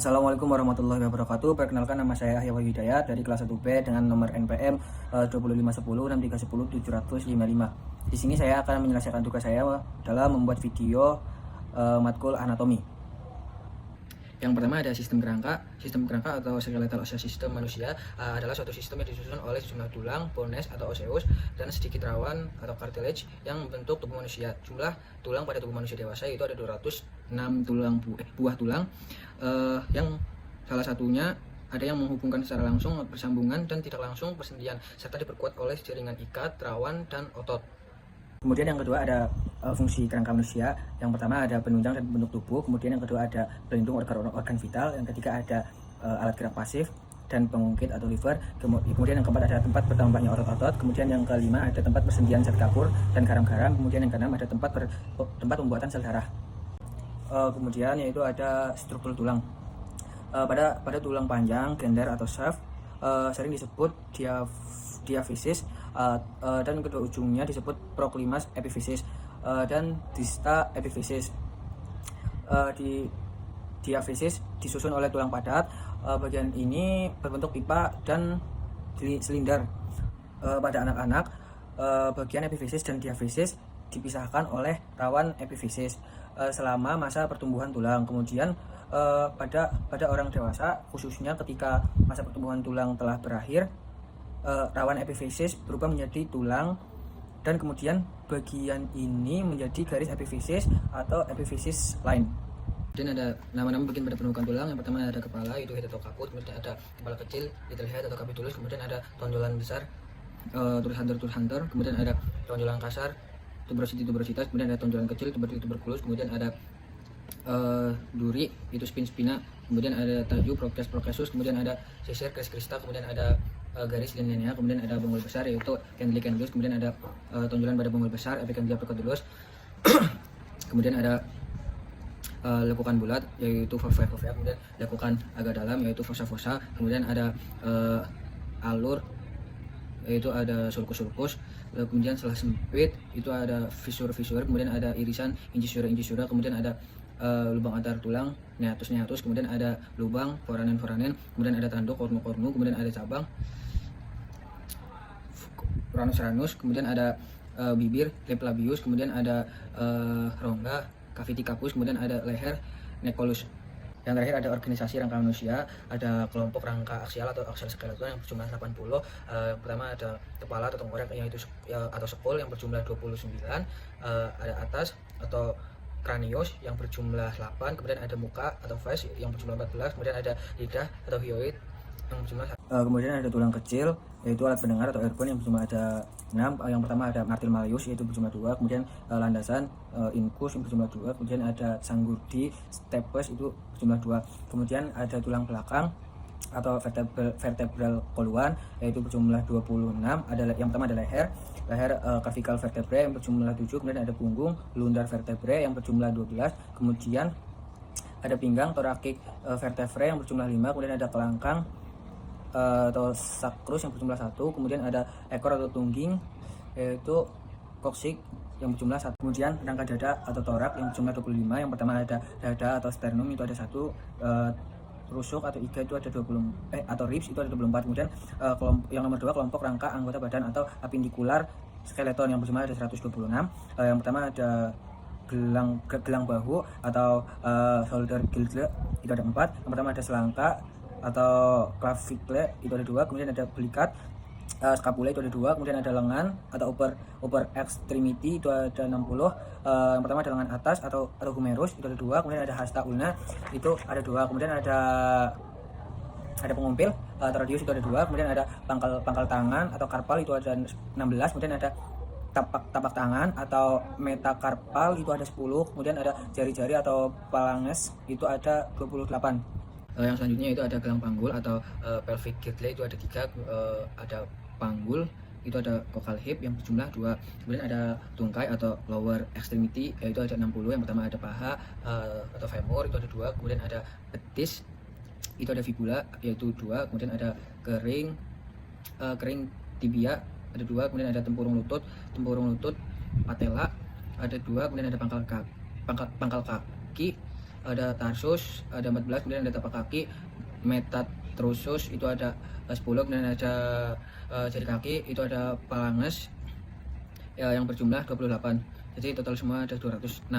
Assalamualaikum warahmatullahi wabarakatuh. Perkenalkan, nama saya Yahya Hidayat dari kelas 1B dengan nomor NPM 2510630755. Di sini saya akan menyelesaikan tugas saya dalam membuat video matkul anatomi. Yang pertama ada sistem kerangka. Sistem kerangka atau skeletal ossea system manusia adalah suatu sistem yang disusun oleh sejumlah tulang, bones atau osseus, dan sedikit rawan atau cartilage yang membentuk tubuh manusia. Jumlah tulang pada tubuh manusia dewasa itu ada 206 buah tulang, yang salah satunya ada yang menghubungkan secara langsung, bersambungan, dan tidak langsung persendian, serta diperkuat oleh jaringan ikat, rawan, dan otot. Kemudian yang kedua ada fungsi kerangka manusia. Yang pertama ada penunjang dan pembentuk tubuh. Kemudian yang kedua ada pelindung organ vital. Yang ketiga ada alat gerak pasif dan pengungkit atau lever. Kemudian yang keempat ada tempat bertambahnya otot-otot. Kemudian yang kelima ada tempat persendian zat kapur dan garam-garam. Kemudian yang keenam ada tempat pembuatan sel darah. Kemudian yaitu ada struktur tulang. Pada tulang panjang, gender atau shaft sering disebut diaphysis, dan kedua ujungnya disebut proclimus epiphysis dan dista epiphysis. Di diaphysis disusun oleh tulang padat. Bagian ini berbentuk pipa dan silinder. Pada anak-anak, bagian epiphysis dan diaphysis dipisahkan oleh rawan epiphysis selama masa pertumbuhan tulang. Kemudian pada orang dewasa, khususnya ketika masa pertumbuhan tulang telah berakhir, rawan epiphysis berubah menjadi tulang, dan kemudian bagian ini menjadi garis epiphysis atau epiphysis line. Kemudian ada nama-nama bagian pada penumpukan tulang. Yang pertama ada kepala, itu head atau kaput. Kemudian ada kepala kecil, little head atau capitulus. Kemudian ada tonjolan besar, turus hunter. Kemudian ada tonjolan kasar, tuberositas. Kemudian ada tonjolan kecil, tuberkulus. Kemudian ada duri, itu spina. Kemudian ada taju, progressus. Kemudian ada sisir, crista. Kemudian ada garis linea. Kemudian ada bonggol besar, yaitu candylus. Kemudian ada tonjolan pada bonggol besar, epicondyle precondylus. Kemudian ada lekukan bulat, yaitu fovea. Kemudian lekukan agak dalam, yaitu fossa. Kemudian ada alur, yaitu ada sulcus. Kemudian selah sempit, itu ada fisur. Kemudian ada irisan, incisura. Kemudian ada lubang antar tulang, neatus. Kemudian ada lubang foranen. Kemudian ada tanduk, kornu. Kemudian ada cabang, ranus. Kemudian ada bibir, lip labius. Kemudian ada rongga, cavity capus. Kemudian ada leher, necolus. Yang terakhir ada organisasi rangka manusia. Ada kelompok rangka aksial atau axial skeleton yang berjumlah 80. Pertama ada kepala atau tengkorak, yaitu atau sepul, yang berjumlah 29. Ada atas atau kranius yang berjumlah 8. Kemudian ada muka atau face yang berjumlah 14. Kemudian ada lidah atau hyoid yang berjumlah 1. Kemudian ada tulang kecil, yaitu alat pendengar atau earbone, yang berjumlah ada 6. Yang pertama ada martil malleus, yaitu berjumlah 2. Kemudian landasan incus yang berjumlah 2. Kemudian ada sanggurdi stapes, itu berjumlah 2. Kemudian ada tulang belakang atau vertebral koluan, yaitu berjumlah 26. Yang pertama ada leher clavicle vertebrae yang berjumlah 7. Kemudian ada punggung lumbar vertebrae yang berjumlah 12. Kemudian ada pinggang thoracic vertebrae yang berjumlah 5. Kemudian ada kelangkang atau sacrus yang berjumlah 1. Kemudian ada ekor atau tungging, yaitu coccyx yang berjumlah 1. Kemudian rangka dada atau torak yang berjumlah 25. Yang pertama ada dada atau sternum, itu ada 1. Rusuk atau iga itu ada 20, atau ribs itu ada 24. Kemudian yang nomor 2 kelompok rangka anggota badan atau appendicular skeleton yang berjumlah ada 126. Yang pertama ada gelang bahu atau shoulder girdle, itu ada 4. Yang pertama ada selangka atau clavicle, itu ada 2. Kemudian ada belikat, scapula, itu ada 2. Kemudian ada lengan atau upper extremity, itu ada 60. Yang pertama ada lengan atas atau humerus, itu ada 2. Kemudian ada hasta ulna, itu ada 2. Kemudian ada pengumpil atau radius, itu ada 2. Kemudian ada pangkal tangan atau karpal, itu ada 16. Kemudian ada tapak tangan atau metakarpal, itu ada 10. Kemudian ada jari-jari atau phalanges, itu ada 28. Yang selanjutnya itu ada gelang panggul atau pelvic girdle, itu ada 3. Ada panggul, itu ada cocal hip yang berjumlah 2. Kemudian ada tungkai atau lower extremity, yaitu ada 60. Yang pertama ada paha atau femur, itu ada 2. Kemudian ada betis, itu ada fibula, yaitu 2. Kemudian ada kering tibia, ada 2. Kemudian ada tempurung lutut patella, ada 2. Kemudian ada pangkal kaki, ada tarsus ada 14, kemudian ada tapak kaki, metatarsus itu ada 10, kemudian ada jari kaki itu ada phalanges ya, yang berjumlah 28. Jadi total semua ada 206.